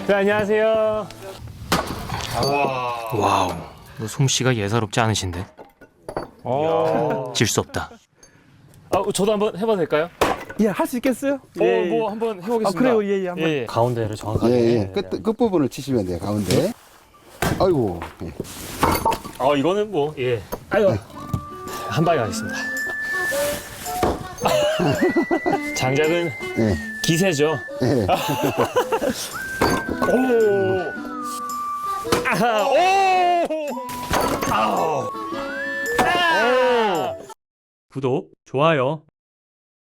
네, 안녕하세요. 와우, 솜씨가 예사롭지 않으신데. 질 수 없다. 저도 한번 해봐도 될까요? 예, 할 수 있겠어요? 뭐 한번 해보겠습니다. 그래요, 예, 한번. 가운데를 정확하게. 예. 끝부분을 치시면 돼요, 가운데. 아이고. 예. 이거는 뭐, 예. 한 방에 가겠습니다. 장작은 예. 기세죠. 예. 오! 아하! 오! 아우! 구독, 좋아요.